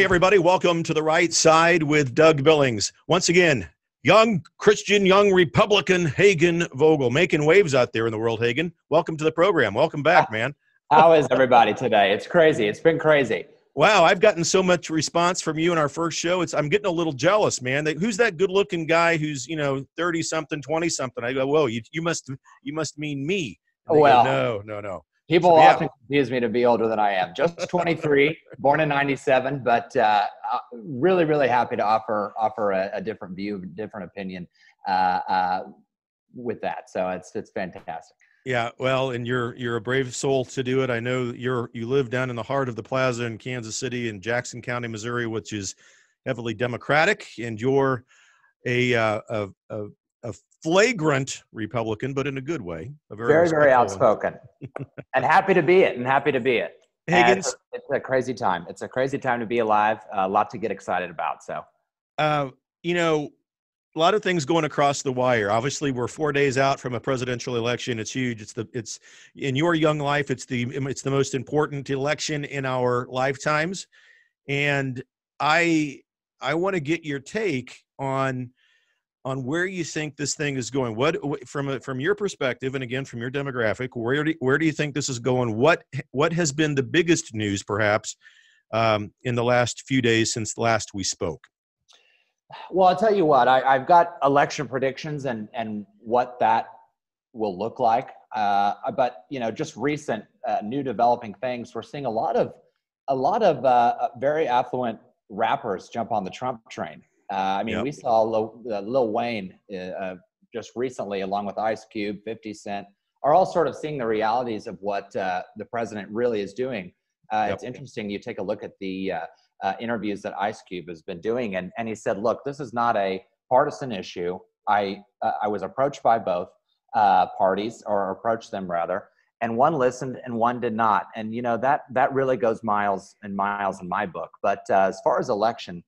Hey, everybody. Welcome to The Right Side with Doug Billings. Once again, young Christian, young Republican Hagen Vogel, making waves out there in the world. Hagen, welcome to the program. Welcome back, man. How is everybody today? It's crazy. It's been crazy. Wow, I've gotten so much response from you in our first show. I'm getting a little jealous, man. Who's that good-looking guy who's 30-something, 20-something? I go, whoa, you must mean me. And they go, no. People often confuse me to be older than I am. Just 23, born in '97, but really, really happy to offer a different view, different opinion with that. So it's fantastic. Yeah, well, and you're a brave soul to do it. I know you live down in the heart of the plaza in Kansas City in Jackson County, Missouri, which is heavily Democratic, and you're a flagrant Republican, but in a good way. Very outspoken, and happy to be it. Higgins, it's a crazy time. It's a crazy time to be alive. A lot to get excited about. So, a lot of things going across the wire. Obviously, we're 4 days out from a presidential election. It's huge. It's in your young life. It's the most important election in our lifetimes, and I want to get your take on where you think this thing is going. What from your perspective, and again from your demographic, where do you think this is going? What has been the biggest news, perhaps, in the last few days since last we spoke? Well, I'll tell you what, I've got election predictions and what that will look like. But just recent new developing things, we're seeing a lot of very affluent rappers jump on the Trump train. We saw Lil Wayne just recently, along with Ice Cube, 50 Cent, are all sort of seeing the realities of what the president really is doing. It's interesting. You take a look at the interviews that Ice Cube has been doing, and he said, "Look, this is not a partisan issue. I was approached by both parties, or approached them rather, and one listened and one did not. And that really goes miles and miles in my book. But as far as election,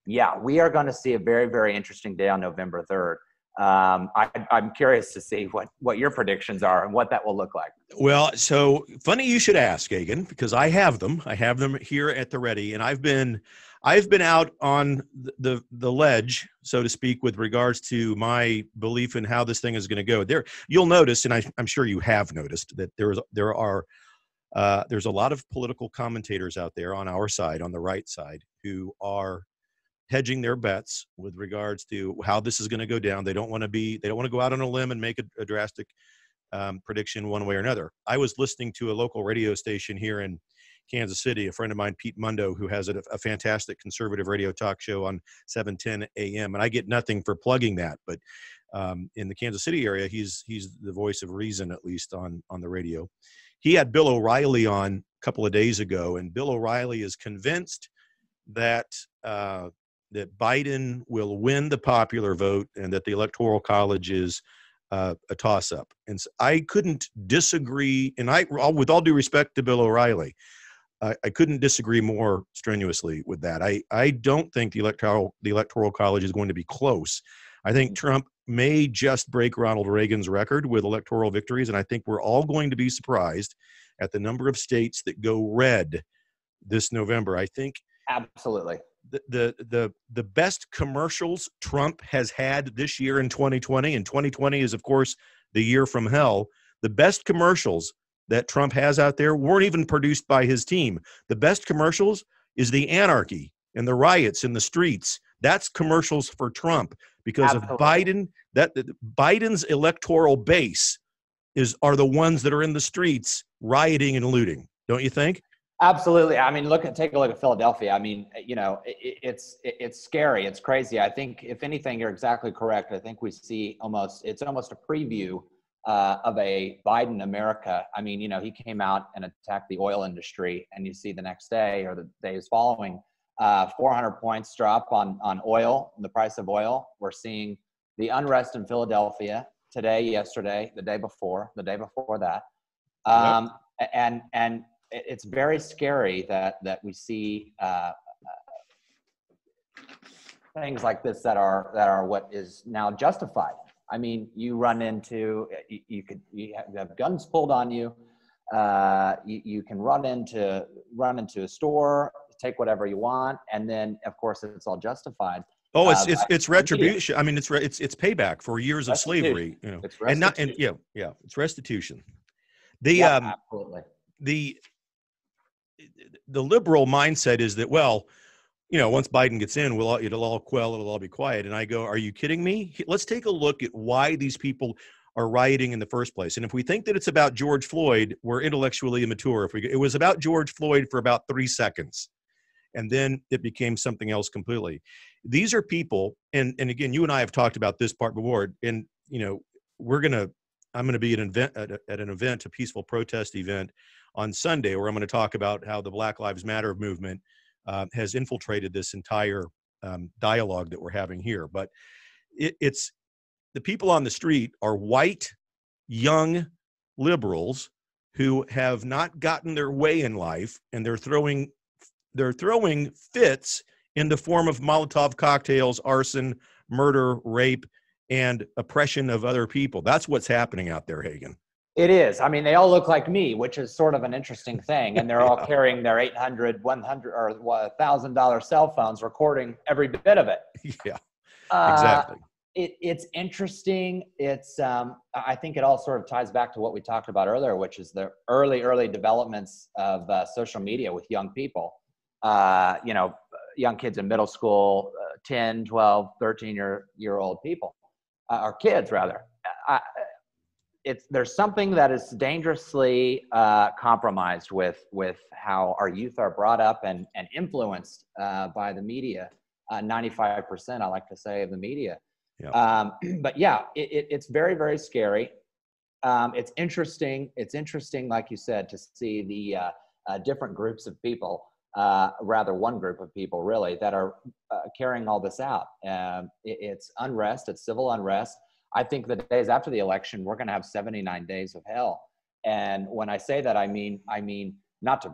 we are going to see a very, very interesting day on November 3rd. I'm curious to see what your predictions are and what that will look like." Well, so funny you should ask, Hagen, because I have them. I have them here at the ready, and I've been out on the ledge, so to speak, with regards to my belief in how this thing is going to go. There, you'll notice, and I'm sure you have noticed, that there's a lot of political commentators out there on our side, on the right side, who are hedging their bets with regards to how this is going to go down. They don't want to go out on a limb and make a drastic prediction one way or another. I was listening to a local radio station here in Kansas City, a friend of mine, Pete Mundo, who has a fantastic conservative radio talk show on 710 AM. And I get nothing for plugging that, but in the Kansas City area, he's the voice of reason, at least on the radio. He had Bill O'Reilly on a couple of days ago, and Bill O'Reilly is convinced that Biden will win the popular vote and that the Electoral College is a toss-up. And so I couldn't disagree, and with all due respect to Bill O'Reilly, I couldn't disagree more strenuously with that. I don't think the Electoral College is going to be close. I think Trump may just break Ronald Reagan's record with electoral victories, and I think we're all going to be surprised at the number of states that go red this November. I think absolutely the best commercials Trump has had this year in 2020, and 2020 is, of course, the year from hell. The best commercials that Trump has out there weren't even produced by his team. The best commercials is the anarchy and the riots in the streets. That's commercials for Trump, because of Biden. Biden's electoral base are the ones that are in the streets rioting and looting. Don't you think? Absolutely. I mean, take a look at Philadelphia. I mean, it's scary. It's crazy. I think, if anything, you're exactly correct. I think we see it's almost a preview of a Biden America. I mean, he came out and attacked the oil industry, and you see the next day or the days following, 400 points drop on oil, the price of oil. We're seeing the unrest in Philadelphia today, yesterday, the day before that. And it's very scary that we see things like this that are what is now justified. I mean, you run into you have guns pulled on you. You can run into a store, take whatever you want. And then, of course, it's all justified. Oh, it's retribution. I mean, it's payback for years of slavery, you know, it's restitution. It's restitution. Absolutely. The liberal mindset is that, well, you know, once Biden gets in, it'll all quell, it'll all be quiet. And I go, are you kidding me? Let's take a look at why these people are rioting in the first place. And if we think that it's about George Floyd, we're intellectually immature. It was about George Floyd for about 3 seconds, and then it became something else completely. These are people, and again, you and I have talked about this part before, and you know, I'm gonna be at an event, a peaceful protest event on Sunday, where I'm going to talk about how the Black Lives Matter movement has infiltrated this entire dialogue that we're having here. But it's the people on the street are white, young liberals who have not gotten their way in life, and they're throwing fits in the form of Molotov cocktails, arson, murder, rape, and oppression of other people. That's what's happening out there, Hagen. It is. I mean, they all look like me, which is sort of an interesting thing. And they're all carrying their $800, $100, or $1,000 cell phones, recording every bit of it. Yeah, exactly. It's interesting. I think it all sort of ties back to what we talked about earlier, which is the early developments of social media with young people. You know, young kids in middle school, 10, 12, 13-year-old people, or kids rather. There's something that is dangerously compromised with how our youth are brought up and influenced by the media. 95%, I like to say, of the media. Yeah. But yeah, it's very, very scary. It's interesting. It's interesting, like you said, to see the different groups of people, rather one group of people really, that are carrying all this out. It's unrest. It's civil unrest. I think the days after the election, we're going to have 79 days of hell. And when I say that, I mean not to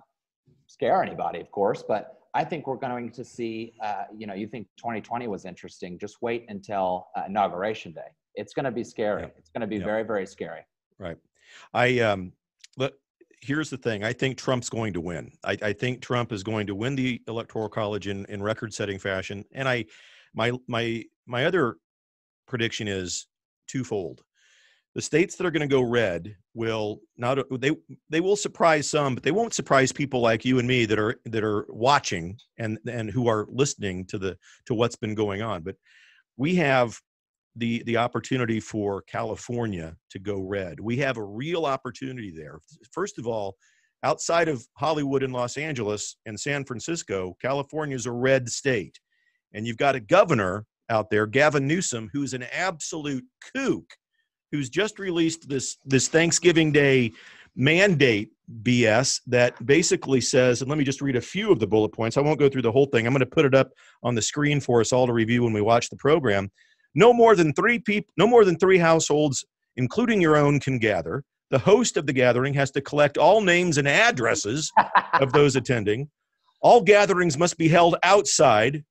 scare anybody, of course, but I think we're going to see, you know, you think 2020 was interesting. Just wait until Inauguration Day. It's going to be scary. Yeah. It's going to be very, very scary. Right. Here's the thing. I think Trump's going to win. I think Trump is going to win the Electoral College in record-setting fashion. And my other prediction is twofold. The states that are going to go red will not, they will surprise some, but they won't surprise people like you and me that are watching and who are listening to what's been going on. But we have the opportunity for California to go red. We have a real opportunity there. First of all, outside of Hollywood and Los Angeles and San Francisco, California is a red state. And you've got a governor out there, Gavin Newsom, who's an absolute kook, who's just released this Thanksgiving Day mandate BS that basically says, and let me just read a few of the bullet points. I won't go through the whole thing. I'm going to put it up on the screen for us all to review when we watch the program. No more than 3 households, including your own, can gather. The host of the gathering has to collect all names and addresses of those attending. All gatherings must be held outside.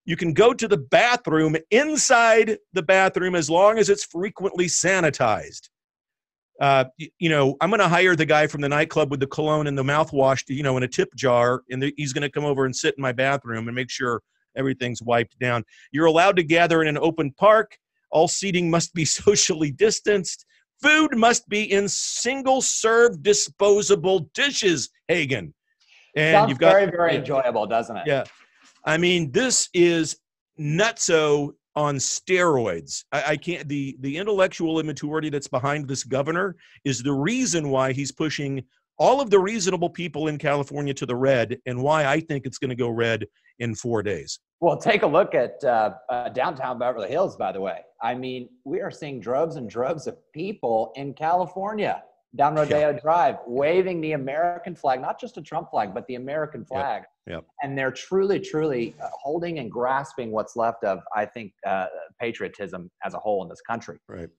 You can go to the bathroom inside the bathroom as long as it's frequently sanitized. You know, I'm going to hire the guy from the nightclub with the cologne and the mouthwash, in a tip jar, and he's going to come over and sit in my bathroom and make sure everything's wiped down. You're allowed to gather in an open park. All seating must be socially distanced. Food must be in single-serve disposable dishes, Hagen. And sounds very, very enjoyable, doesn't it? Yeah. I mean, this is nutso on steroids. I can't, the intellectual immaturity that's behind this governor is the reason why he's pushing all of the reasonable people in California to the red, and why I think it's going to go red in 4 days. Well, take a look at downtown Beverly Hills, by the way. I mean, we are seeing droves and droves of people in California down Rodeo Drive, waving the American flag, not just a Trump flag, but the American flag. Yep. And they're truly holding and grasping what's left of, I think, patriotism as a whole in this country. Right.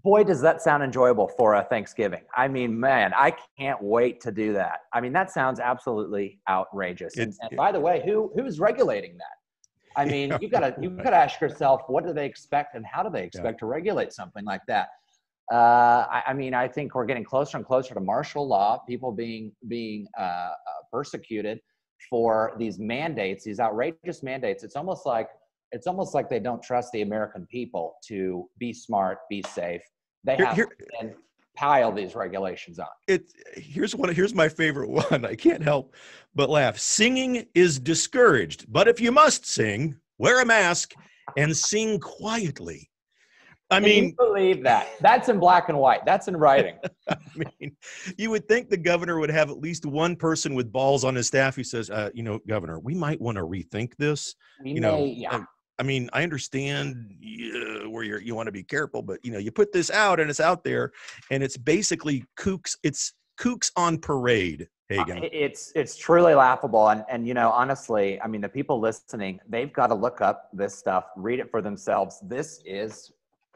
Boy, does that sound enjoyable for a Thanksgiving. I mean, man, I can't wait to do that. I mean, that sounds absolutely outrageous. And by the way, who's regulating that? I mean, you gotta ask yourself, what do they expect and how do they expect to regulate something like that? I mean, I think we're getting closer and closer to martial law, people being persecuted for these mandates, these outrageous mandates. It's almost like they don't trust the American people to be smart, be safe. They have to then pile these regulations on. Here's my favorite one. I can't help but laugh. Singing is discouraged, but if you must sing, wear a mask and sing quietly. Can you believe that? That's in black and white. That's in writing. I mean, you would think the governor would have at least one person with balls on his staff who says, Governor, we might want to rethink this. I mean, I understand where you want to be careful, but you put this out and it's out there, and it's basically kooks. It's kooks on parade. Hagen. It's truly laughable, and honestly, I mean, the people listening, they've got to look up this stuff, read it for themselves. This is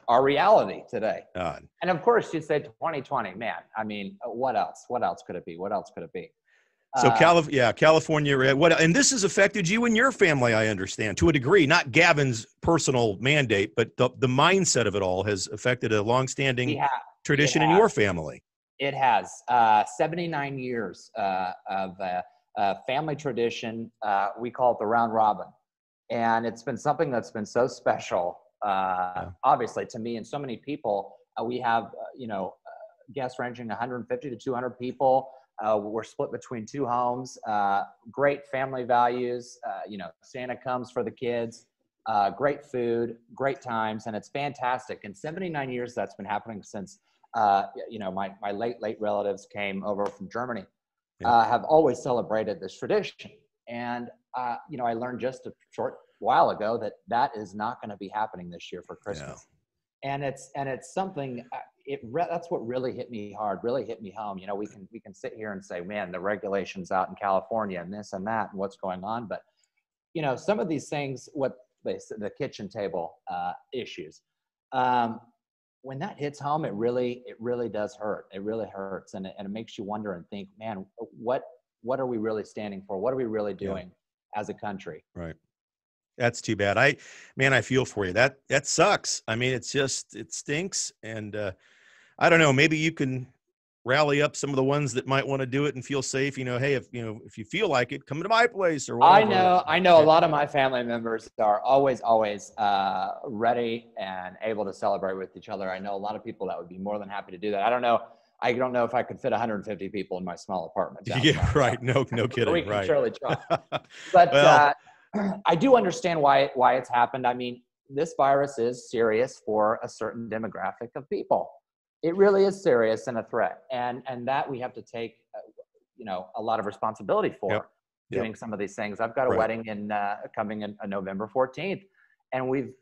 our reality today. And of course, you'd say 2020, man. I mean, what else? What else could it be? What else could it be? So California, and this has affected you and your family, I understand, to a degree. Not Gavin's personal mandate, but the mindset of it all has affected a longstanding tradition in your family. It has 79 years of family tradition. We call it the round robin, and it's been something that's been so special. Obviously, to me and so many people, we have guests ranging 150 to 200 people. We're split between two homes. Great family values. Santa comes for the kids. Great food, great times, and it's fantastic. In 79 years, that's been happening since my late relatives came over from Germany. Have always celebrated this tradition, and I learned just a short while ago that is not going to be happening this year for Christmas. And it's something. That's what really hit me hard, really hit me home. We can sit here and say, man, the regulations out in California and this and that and what's going on, but some of these things, the kitchen table issues, when that hits home, it really does hurt. It really hurts, and it makes you wonder and think, man, what are we really standing for? What are we really doing as a country? Right. That's too bad. I feel for you. That sucks. I mean, it stinks. And I don't know, maybe you can rally up some of the ones that might want to do it and feel safe. Hey, if you feel like it, come to my place or whatever. I know a lot of my family members are always ready and able to celebrate with each other. I know a lot of people that would be more than happy to do that. I don't know if I could fit 150 people in my small apartment. Right. No kidding. We can right. surely try. But I do understand why it's happened. I mean, this virus is serious for a certain demographic of people. It really is serious and a threat, and that we have to take, a lot of responsibility for doing some of these things. I've got a wedding coming in November 14th, and we've,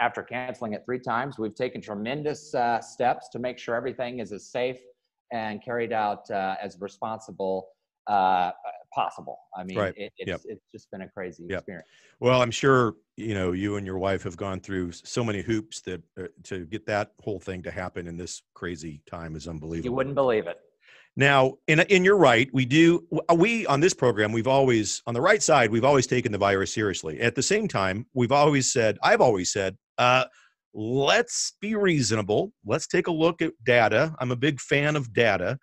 after canceling it 3 times, we've taken tremendous steps to make sure everything is as safe and carried out as responsible possible. I mean, it's just been a crazy experience. Well, I'm sure, you and your wife have gone through so many hoops that to get that whole thing to happen in this crazy time is unbelievable. You wouldn't believe it. Now, and you're right. We on this program, on the right side, we've always taken the virus seriously. At the same time, I've always said, let's be reasonable. Let's take a look at data. I'm a big fan of data.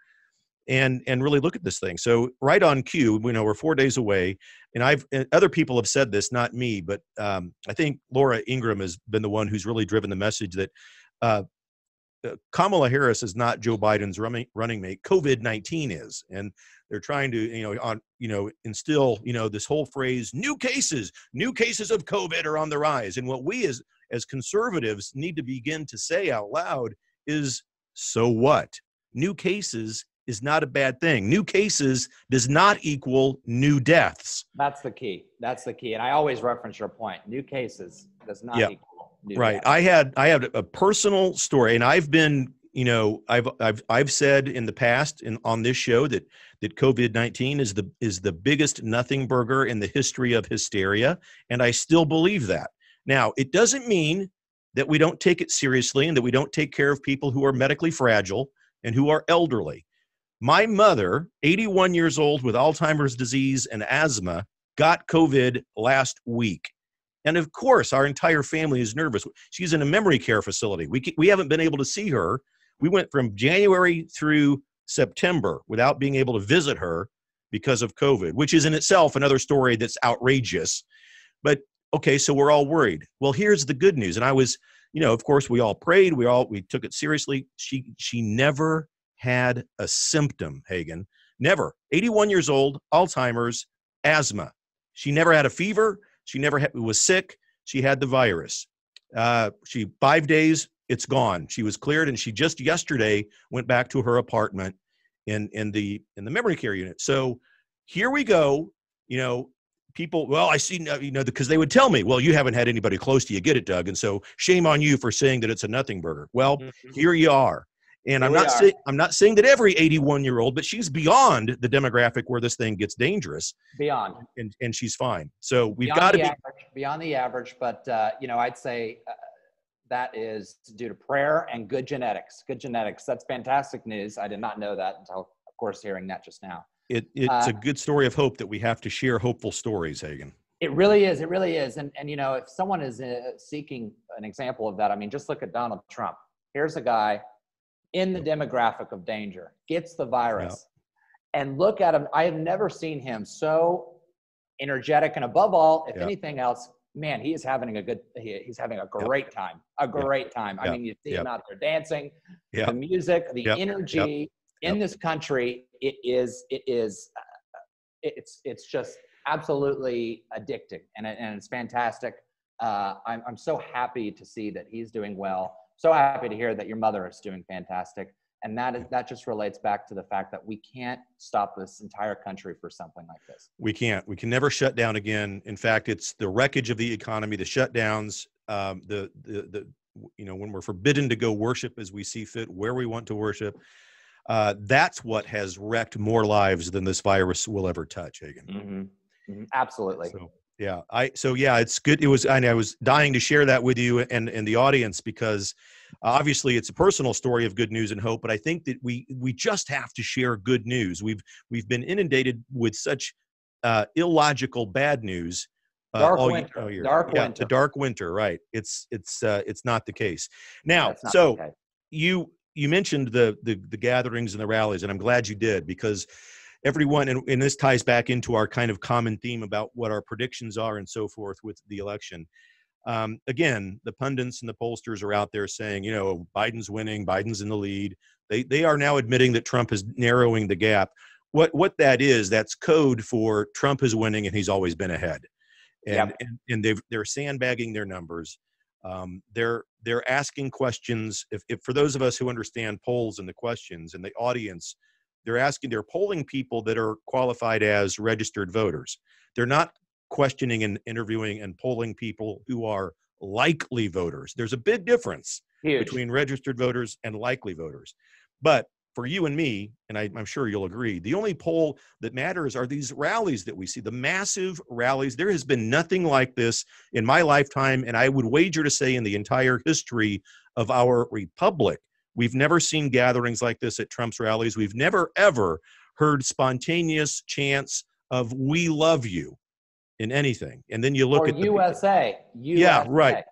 And really look at this thing. So right on cue, we're 4 days away, and other people have said this, not me, but I think Laura Ingraham has been the one who's really driven the message that Kamala Harris is not Joe Biden's running mate. COVID-19 is, and they're trying to instill this whole phrase, new cases of COVID are on the rise. And what we as conservatives need to begin to say out loud is, so what? New cases is not a bad thing. New cases does not equal new deaths. That's the key. And I always reference your point. New cases does not equal new deaths. I had a personal story, and I've been, I've said in the past on this show that COVID-19 is the biggest nothing burger in the history of hysteria, and I still believe that. Now, it doesn't mean that we don't take it seriously and that we don't take care of people who are medically fragile and who are elderly. My mother, 81 years old with Alzheimer's disease and asthma, got COVID last week. And of course, our entire family is nervous. She's in a memory care facility. We haven't been able to see her. We went from January through September without being able to visit her because of COVID, which is in itself another story that's outrageous. But okay, so we're all worried. Well, here's the good news. And I was, of course, we all prayed. We took it seriously. She never had a symptom, Hagen. Never. 81 years old, Alzheimer's, asthma. She never had a fever. She never was sick. She had the virus. 5 days, it's gone. She was cleared, and she just yesterday went back to her apartment in the memory care unit. So here we go. People, well, I see, because they would tell me, well, you haven't had anybody close to you get it, Doug, and so shame on you for saying that it's a nothing burger. Well, here you are. And I'm not saying that every 81-year-old, but she's beyond the demographic where this thing gets dangerous. Beyond. And she's fine. So we've got to be beyond the average. But, I'd say that is due to prayer and good genetics. Good genetics. That's fantastic news. I did not know that until, of course, hearing that just now. It's a good story of hope that we have to share hopeful stories, Hagen. It really is. It really is. And if someone is seeking an example of that, I mean, just look at Donald Trump. Here's a guy in the demographic of danger, gets the virus, and look at him. I have never seen him so energetic, and above all, if anything else, man, he's having a great time. A great time. I mean, you see him out there dancing, the music, the energy in this country. It's just absolutely addicting, and it's fantastic. I'm so happy to see that he's doing well. So happy to hear that your mother is doing fantastic. And that just relates back to the fact that we can't stop this entire country for something like this. We can't. We can never shut down again. In fact, it's the wreckage of the economy, the shutdowns, when we're forbidden to go worship as we see fit, where we want to worship. That's what has wrecked more lives than this virus will ever touch, Hagen. Mm-hmm. Mm-hmm. Absolutely. It's good. I was dying to share that with you and the audience, because obviously it's a personal story of good news and hope, but I think that we just have to share good news. We've been inundated with such illogical bad news. Dark winter. The dark winter, right. It's not the case. Now, so you mentioned the gatherings and the rallies, and I'm glad you did, because everyone, and this ties back into our kind of common theme about what our predictions are and so forth with the election. Again, the pundits and the pollsters are out there saying, Biden's winning, Biden's in the lead. They are now admitting that Trump is narrowing the gap. What that is, that's code for Trump is winning and he's always been ahead. And they're sandbagging their numbers. They're asking questions. If for those of us who understand polls and the questions and the audience, they're polling people that are qualified as registered voters. They're not questioning and interviewing and polling people who are likely voters. There's a big difference between registered voters and likely voters. But for you and me, and I'm sure you'll agree, the only poll that matters are these rallies that we see, the massive rallies. There has been nothing like this in my lifetime, and I would wager to say in the entire history of our republic. We've never seen gatherings like this at Trump's rallies. We've never, ever heard spontaneous chants of "We love you" in anything. And then you look at USA. Yeah, right.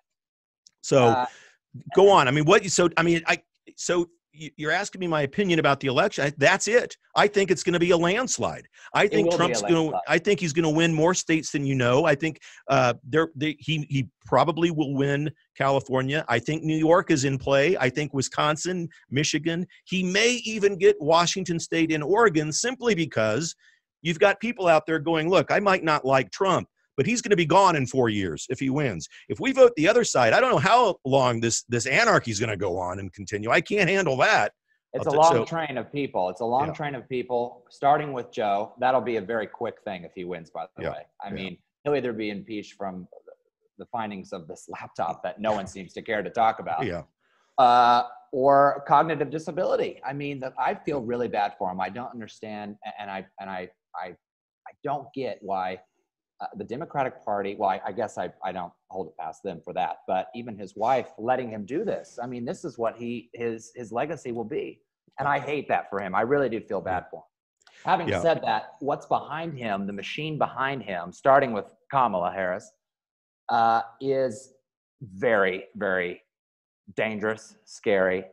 So go on. I mean, you're asking me my opinion about the election. That's it. I think it's going to be a landslide. I think he's going to win more states than you know. I think he probably will win California. I think New York is in play. I think Wisconsin, Michigan. He may even get Washington State and Oregon, simply because you've got people out there going, look, I might not like Trump, but he's going to be gone in 4 years if he wins. If we vote the other side, I don't know how long this anarchy is going to go on and continue. I can't handle that. It's a long train of people. It's a long train of people, starting with Joe. That'll be a very quick thing if he wins, by the way. I mean, he'll either be impeached from the findings of this laptop that no one seems to care to talk about, or cognitive disability. I mean, I feel really bad for him. I don't understand, and I don't get why the Democratic Party, well, I guess I don't hold it past them for that, but even his wife letting him do this. I mean, this is what his legacy will be. And I hate that for him. I really do feel bad for him. Having said that, what's behind him, the machine behind him, starting with Kamala Harris, is very, very dangerous, scary,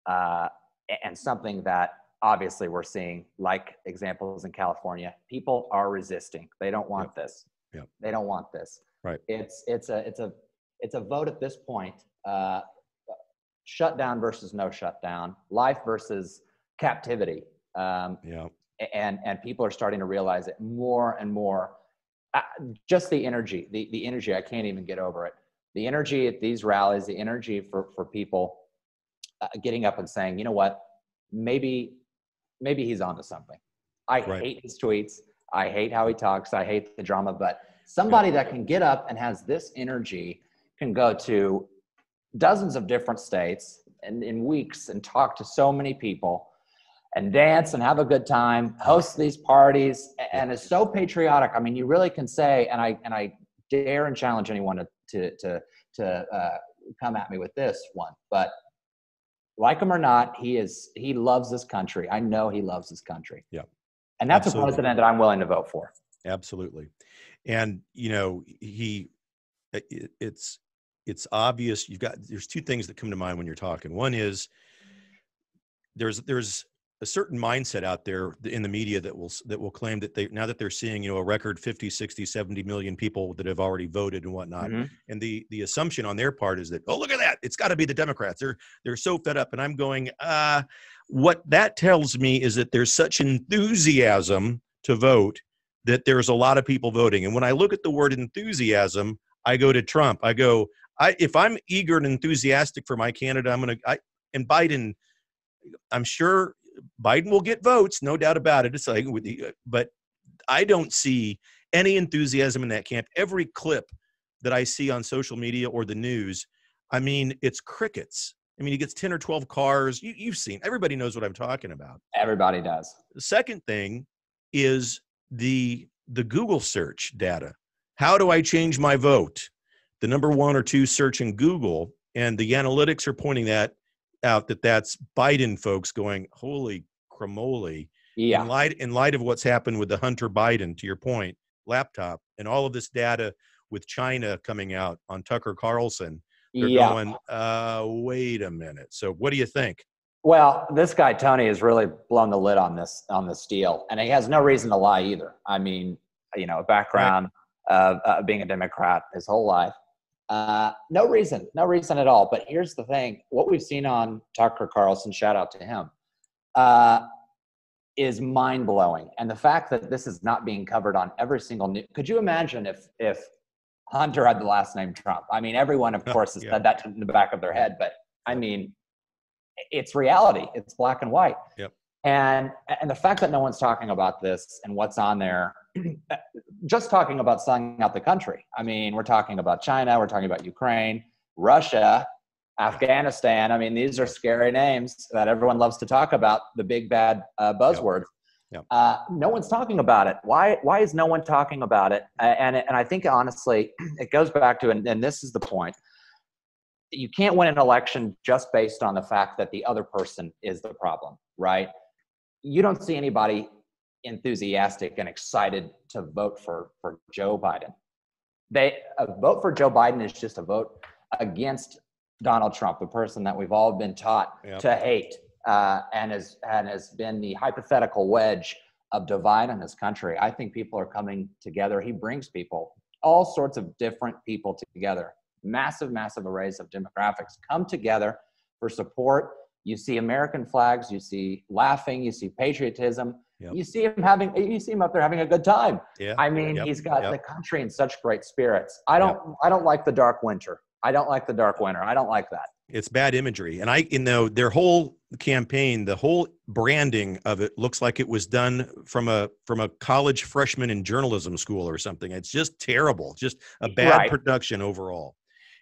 and something that obviously we're seeing, like examples in California, people are resisting. They don't want this. Yep. They don't want this. Right. It's a vote at this point. Shutdown versus no shutdown, life versus captivity. And people are starting to realize it more and more. Just the energy, the energy, I can't even get over it. The energy at these rallies, the energy for people getting up and saying, you know what, maybe he's onto something. I hate his tweets. I hate how he talks. I hate the drama, but somebody that can get up and has this energy can go to dozens of different states and in weeks and talk to so many people and dance and have a good time, host these parties, and is so patriotic. I mean, you really can say, and I dare and challenge anyone to come at me with this one, but like him or not, he loves this country. I know he loves this country. Yeah. And that's a president that I'm willing to vote for. Absolutely. And, you know, it's obvious. There's two things that come to mind when you're talking. One is there's a certain mindset out there in the media that will claim that now that they're seeing, you know, a record 50, 60, 70 million people that have already voted and whatnot. Mm-hmm. And the assumption on their part is that, oh, look at that. It's got to be the Democrats. They're so fed up. And I'm going, what that tells me is that there's such enthusiasm to vote that there's a lot of people voting. And when I look at the word enthusiasm, I go to Trump. I go, if I'm eager and enthusiastic for my candidate, and Biden, I'm sure Biden will get votes, no doubt about it. It's like, but I don't see any enthusiasm in that camp. Every clip that I see on social media or the news, I mean, it's crickets. I mean, he gets 10 or 12 cars. You've seen, everybody knows what I'm talking about. Everybody does. The second thing is the Google search data. How do I change my vote? The number 1 or 2 search in Google, and the analytics are pointing that out, that's Biden folks going, holy cramoly. Yeah. In light of what's happened with the Hunter Biden, to your point, laptop, and all of this data with China coming out on Tucker Carlson, they're going, wait a minute. So what do you think? Well, this guy, Tony, has really blown the lid on this deal. And he has no reason to lie either. I mean, you know, a background of being a Democrat his whole life. No reason at all. But here's the thing. What we've seen on Tucker Carlson, shout out to him, is mind-blowing. And the fact that this is not being covered on every single news. Could you imagine if Hunter had the last name Trump? I mean, everyone, of course, has said that in the back of their head. But, I mean, it's reality. It's black and white. Yep. And the fact that no one's talking about this and what's on there, just talking about selling out the country. I mean, we're talking about China, we're talking about Ukraine, Russia, Afghanistan. I mean, these are scary names that everyone loves to talk about, the big bad buzzword. Yep. No one's talking about it. Why is no one talking about it? And I think, honestly, it goes back to, and this is the point, you can't win an election just based on the fact that the other person is the problem, right? You don't see anybody enthusiastic and excited to vote for Joe Biden. A vote for Joe Biden is just a vote against Donald Trump, the person that we've all been taught to hate, and has been the hypothetical wedge of divide in this country. I think people are coming together. He brings people, all sorts of different people together. Massive arrays of demographics come together for support. You see American flags, you see laughing, you see patriotism. Yep. You see him up there having a good time. Yeah. I mean, he's got the country in such great spirits. I don't like the dark winter. I don't like that. It's bad imagery. And their whole campaign, the whole branding of it looks like it was done from a college freshman in journalism school or something. It's just terrible. Just a bad production overall.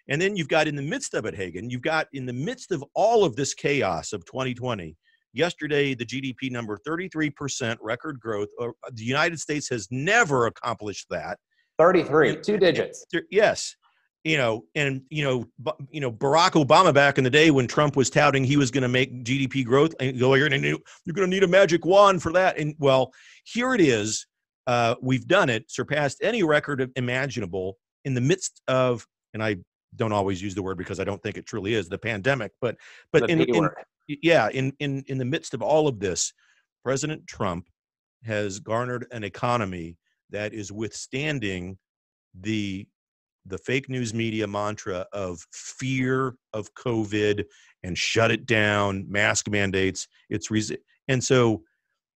And then you've got in the midst of it, Hagen, in the midst of all of this chaos of 2020, yesterday, the GDP number, 33% record growth. The United States has never accomplished that. 33, 2 digits. Yes. Barack Obama back in the day when Trump was touting he was going to make GDP growth, and go, you're going to need a magic wand for that. And well, here it is. We've done it, surpassed any record imaginable in the midst of, and I don't always use the word because I don't think it truly is the pandemic, but in the midst of all of this, President Trump has garnered an economy that is withstanding the fake news media mantra of fear of COVID and shut it down, mask mandates. And so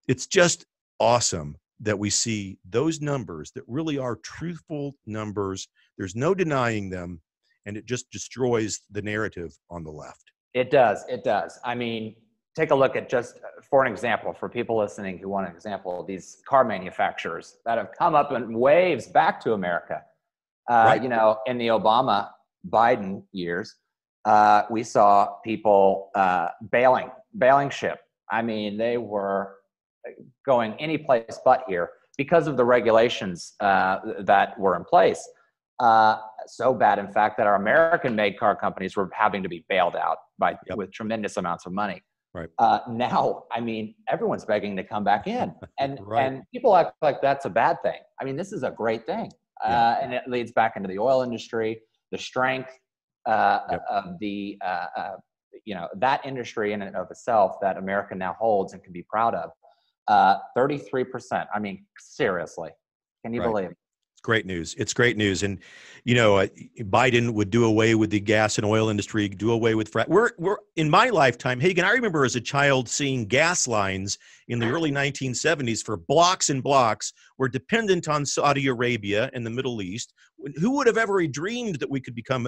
it's just awesome that we see those numbers that really are truthful numbers. There's no denying them, and it just destroys the narrative on the left. It does. It does. I mean, take a look at, just for an example, for people listening who want an example, these car manufacturers that have come up in waves back to America. Right. You know, in the Obama Biden years, we saw people bailing ship. I mean, they were going any place but here because of the regulations that were in place. So bad, in fact, that our American-made car companies were having to be bailed out with tremendous amounts of money. Right. Now, I mean, everyone's begging to come back in, and Right. and people act like that's a bad thing. I mean, this is a great thing, and it leads back into the oil industry, the strength of the you know, that industry in and of itself that America now holds and can be proud of. 33%. I mean, seriously, can you believe it? Great news. It's great news. And, you know, Biden would do away with the gas and oil industry, do away with we're in my lifetime, Hagen, I remember as a child seeing gas lines in the early 1970s for blocks and blocks were dependent on Saudi Arabia and the Middle East. Who would have ever dreamed that we could become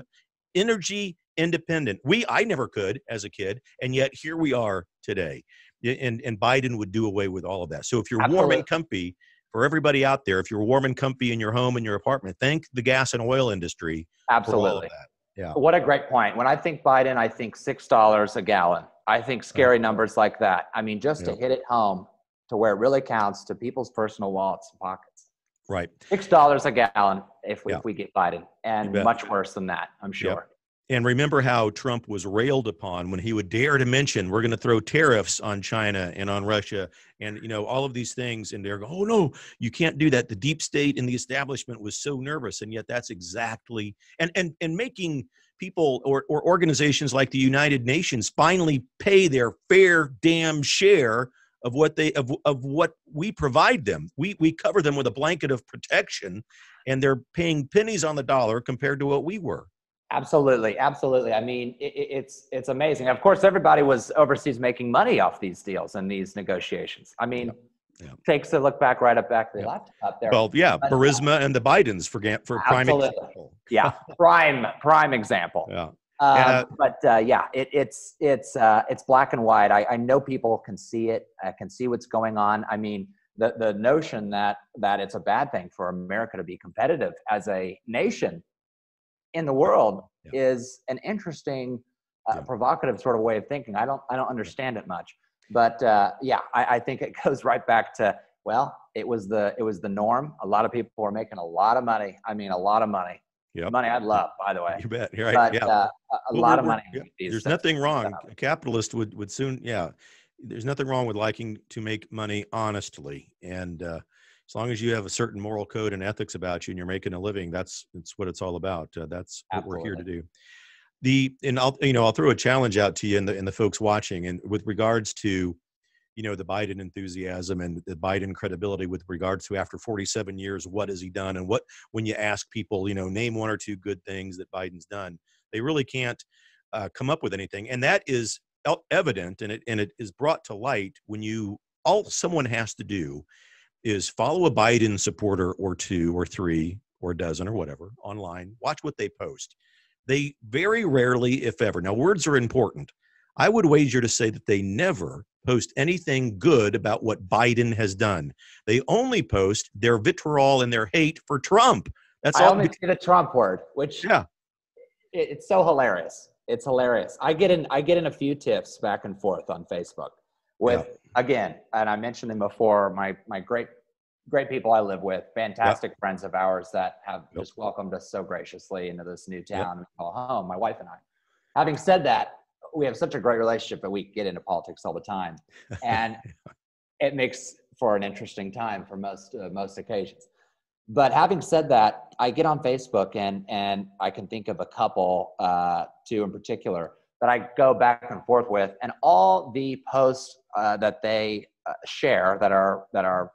energy independent? I never could as a kid. And yet here we are today. And Biden would do away with all of that. So if you're warm and comfy, for everybody out there, if you're warm and comfy in your home and your apartment, thank the gas and oil industry. Absolutely. For all of that. Yeah. What a great point. When I think Biden, I think $6 a gallon. I think scary numbers like that. I mean, just to hit it home to where it really counts to people's personal wallets and pockets. Right. $6 a gallon if we get Biden, and much worse than that, I'm sure. Yep. And remember how Trump was railed upon when he would dare to mention we're going to throw tariffs on China and on Russia and, you know, all of these things. And they're going, oh, no, you can't do that. The deep state and the establishment was so nervous. And yet that's exactly and making people or organizations like the United Nations finally pay their fair damn share of what what we provide them. We cover them with a blanket of protection, and they're paying pennies on the dollar compared to what we were. Absolutely. Absolutely. I mean, it's amazing. Of course, everybody was overseas making money off these deals and these negotiations. I mean, takes a look back right up back to the left up there. Well, yeah, but, Burisma and the Bidens for prime example. Yeah, prime example. Yeah. It's black and white. I know people can see it. I can see what's going on. I mean, the notion that it's a bad thing for America to be competitive as a nation in the world is an interesting, provocative sort of way of thinking. I don't understand it much, but I think it goes right back to, well, it was the norm. A lot of people were making a lot of money. I mean, a lot of money. Yep. Money I'd love, by the way. You bet. You're right. But, a lot of money. There's nothing wrong. A capitalist would soon. There's nothing wrong with liking to make money honestly, and as long as you have a certain moral code and ethics about you and you're making a living, that's what it's all about. That's what we're here to do. I'll throw a challenge out to you and the folks watching, and with regards to, you know, the Biden enthusiasm and the Biden credibility with regards to after 47 years, what has he done? And when you ask people, you know, name one or two good things that Biden's done, they really can't come up with anything. And that is evident, and it is brought to light when all someone has to do is follow a Biden supporter or two or three or a dozen or whatever online, watch what they post. They very rarely, if ever, now words are important. I would wager to say that they never post anything good about what Biden has done. They only post their vitriol and their hate for Trump. That's all. I only see the Trump word, which it's so hilarious. It's hilarious. I get in a few tiffs back and forth on Facebook with, again, and I mentioned them before, my great people I live with, fantastic friends of ours that have just welcomed us so graciously into this new town we call home, my wife and I. Having said that, we have such a great relationship that we get into politics all the time, and it makes for an interesting time for most occasions. But having said that, I get on Facebook and I can think of a couple, two in particular, that I go back and forth with, and all the posts that they share that are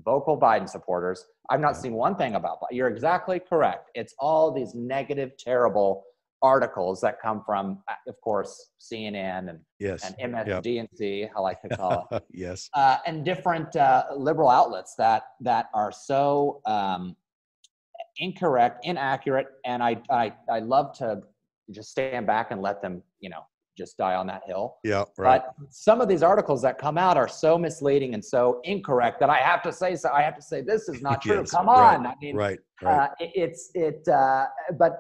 vocal Biden supporters. I've not seen one thing about Biden. You're exactly correct. It's all these negative, terrible articles that come from, of course, CNN and MSDNC, I like to call it. Yes. And different liberal outlets that are so incorrect, inaccurate, and I love to just stand back and let them, just die on that hill. Yeah, right. But some of these articles that come out are so misleading and so incorrect that I have to say this is not true. Yes, Come on. right, I mean, right. But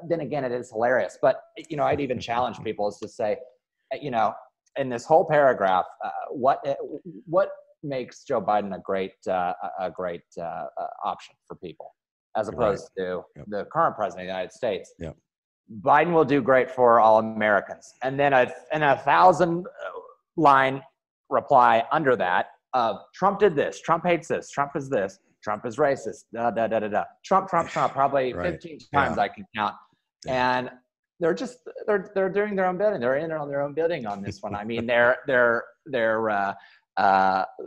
then again, it is hilarious. But, I'd even challenge people is to say, in this whole paragraph, what makes Joe Biden a great option for people as opposed to the current president of the United States. Yeah. Biden will do great for all Americans. And then a 1,000-line reply under that of Trump did this, Trump hates this, Trump is this, Trump is racist, Trump, probably 15 times I can count. Yeah. And they're doing their own bidding. They're in on their own bidding on this one. I mean, they're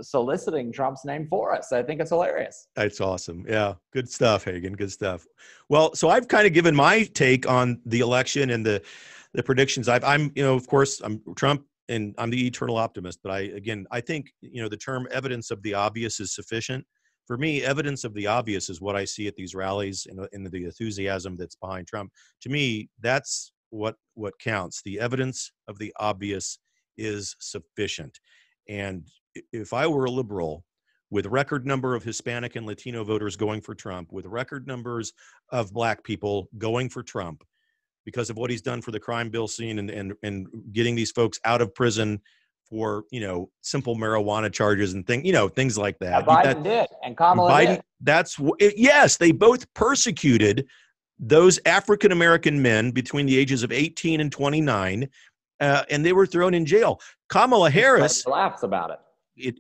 soliciting Trump's name for us. I think it's hilarious. That's awesome. Yeah. Good stuff, Hagen. Good stuff. Well, so I've kind of given my take on the election and the predictions. Of course, I'm Trump and I'm the eternal optimist, but I think, the term evidence of the obvious is sufficient. For me, evidence of the obvious is what I see at these rallies and the enthusiasm that's behind Trump. To me, that's what counts. The evidence of the obvious is sufficient. And if I were a liberal with record number of Hispanic and Latino voters going for Trump, with record numbers of black people going for Trump because of what he's done for the crime bill scene and getting these folks out of prison for, simple marijuana charges and things like that. Yeah, Biden did, and Kamala did. Yes, they both persecuted those African-American men between the ages of 18 and 29, and they were thrown in jail. Kamala Harris laughs about it.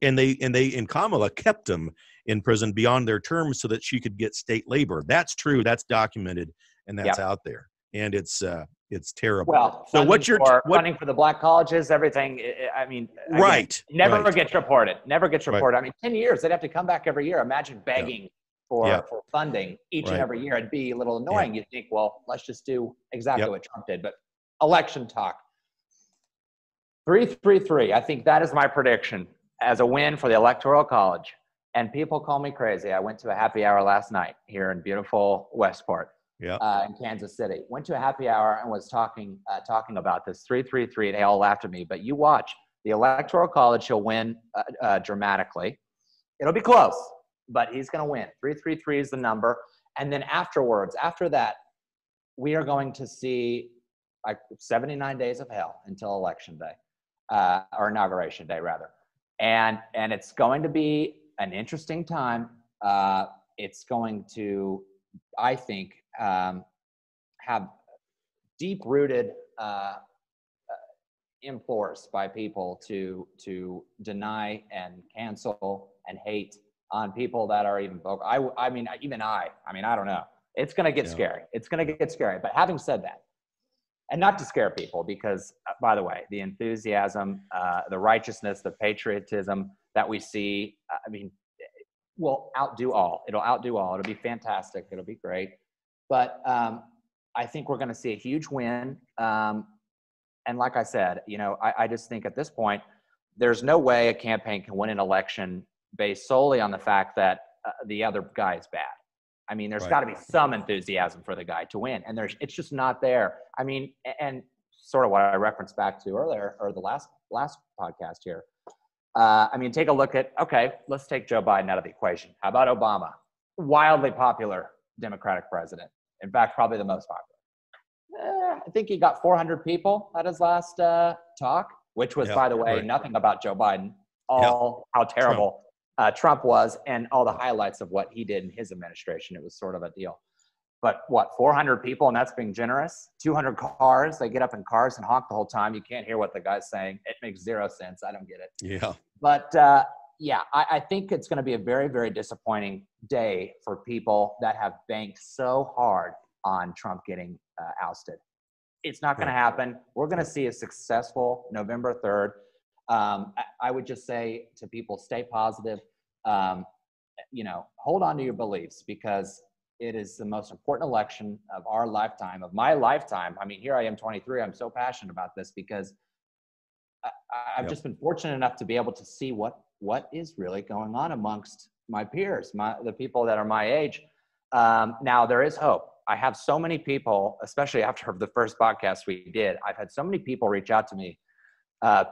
And Kamala kept them in prison beyond their terms so that she could get state labor. That's true. That's documented, and that's out there. And it's terrible. Well, so funding for the black colleges, everything. I mean, never gets reported. Never gets reported. Right. I mean, 10 years they'd have to come back every year. Imagine begging for funding each and every year. It'd be a little annoying. You'd think, well, let's just do exactly what Trump did. But election talk. 3-3-3. I think that is my prediction as a win for the Electoral College. And people call me crazy. I went to a happy hour last night here in beautiful Westport. In Kansas City. Went to a happy hour and was talking about this 3-3-3. They all laughed at me, but you watch the Electoral College. He'll win dramatically. It'll be close, but he's going to win. 3-3-3 is the number. And then afterwards, after that, we are going to see like 79 days of hell until election day, or inauguration day rather. And it's going to be an interesting time. It's going to, I think, have deep-rooted implores by people to deny and cancel and hate on people that are even vocal. I mean, I don't know. It's going to get scary. It's going to get scary. But having said that, and not to scare people, because, by the way, the enthusiasm, the righteousness, the patriotism that we see, will outdo all. It'll outdo all. It'll be fantastic. It'll be great. But I think we're going to see a huge win. And like I said, I just think at this point, there's no way a campaign can win an election based solely on the fact that the other guy is bad. I mean, there's got to be some enthusiasm for the guy to win. And it's just not there. I mean, and sort of what I referenced back to earlier, or the last podcast here. Take a look at, let's take Joe Biden out of the equation. How about Obama? Wildly popular Democratic president. In fact, probably the most popular. I think he got 400 people at his last talk, which was, by the way, nothing about Joe Biden. How terrible Trump was and all the highlights of what he did in his administration. It was sort of a deal. But 400 people, and that's being generous. 200 cars. They get up in cars and honk the whole time. You can't hear what the guy's saying. It makes zero sense. I don't get it. Yeah. But I think it's going to be a very, very disappointing day for people that have banked so hard on Trump getting ousted. It's not going to happen. We're going to see a successful November 3rd. I would just say to people, stay positive. Hold on to your beliefs, because it is the most important election of our lifetime, of my lifetime. I mean, here I am, 23. I'm so passionate about this because I've just been fortunate enough to be able to see what is really going on amongst my peers, the people that are my age. Now there is hope. I have so many people, especially after the first podcast we did, I've had so many people reach out to me,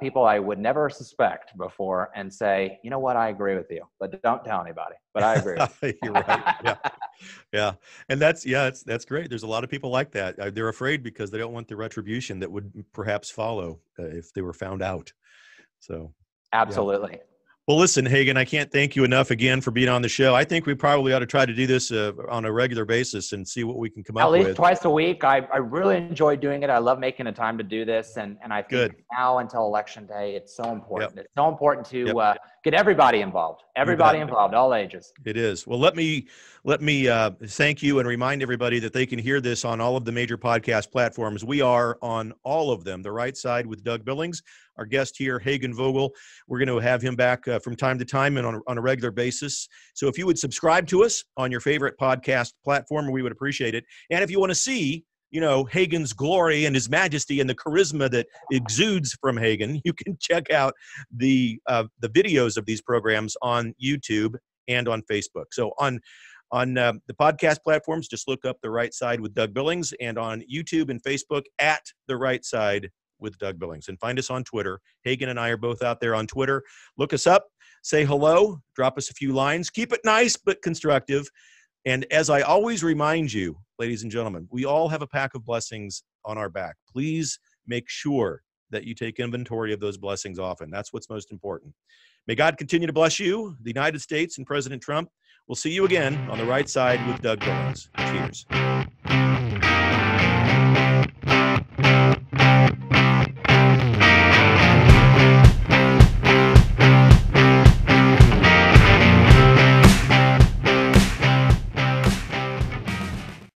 people I would never suspect before, and say, you know what, I agree with you, but don't tell anybody, but I agree with you. You're right. Yeah. Yeah. And that's great. There's a lot of people like that. They're afraid because they don't want the retribution that would perhaps follow if they were found out. So. Absolutely. Yeah. Well, listen, Hagen, I can't thank you enough again for being on the show. I think we probably ought to try to do this on a regular basis and see what we can come up with. At least twice a week. I really enjoy doing it. I love making the time to do this. And I think now until Election Day, it's so important. It's so important to get everybody involved. Everybody involved, all ages. It is. Well, let me thank you and remind everybody that they can hear this on all of the major podcast platforms. We are on all of them. The Right Side with Doug Billings. Our guest here, Hagen Vogel. We're going to have him back from time to time and on a regular basis. So if you would subscribe to us on your favorite podcast platform, we would appreciate it. And if you want to see, Hagen's glory and his majesty and the charisma that exudes from Hagen, you can check out the videos of these programs on YouTube and on Facebook. So on the podcast platforms, just look up The Right Side with Doug Billings, and on YouTube and Facebook at The Right Side with Doug Billings, and find us on Twitter. Hagen and I are both out there on Twitter. Look us up, say hello, drop us a few lines, keep it nice but constructive. And as I always remind you, ladies and gentlemen, we all have a pack of blessings on our back. Please make sure that you take inventory of those blessings often. That's what's most important. May God continue to bless you, the United States, and President Trump. We'll see you again on The Right Side with Doug Billings. Cheers.